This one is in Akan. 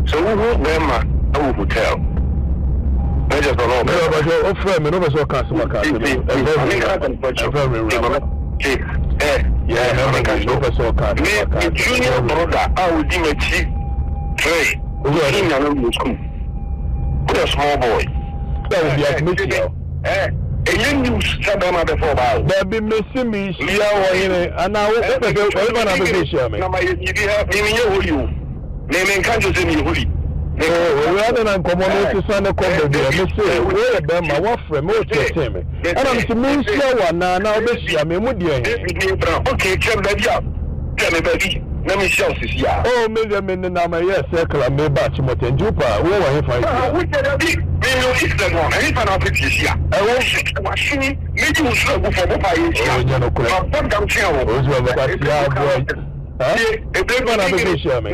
So who them a hotel. I just don't know. No, but your friend, no, but your customer card. Yeah, me junior brother, I would do my cheap trade. In a school. Put a small boy. That would be admitted. And you knew Sabama before about. There be missing me, and now we're going to have a share. You name can't you send me hoodie. Rather than commonality, son of Combo, Mr. Where them, my wife, remote to me. And I'm to me, slow one now, this year, me would you? Okay, tell me, baby. Let me show this year. Oh, maybe a minute now, my yes, circle, and maybe batch more than Jupa. Who are you finding? Which are big, maybe it's the one. I need an office this year. I want to machine, maybe we'll slow for 5 years. But don't tell me. If they're going to have a share, me.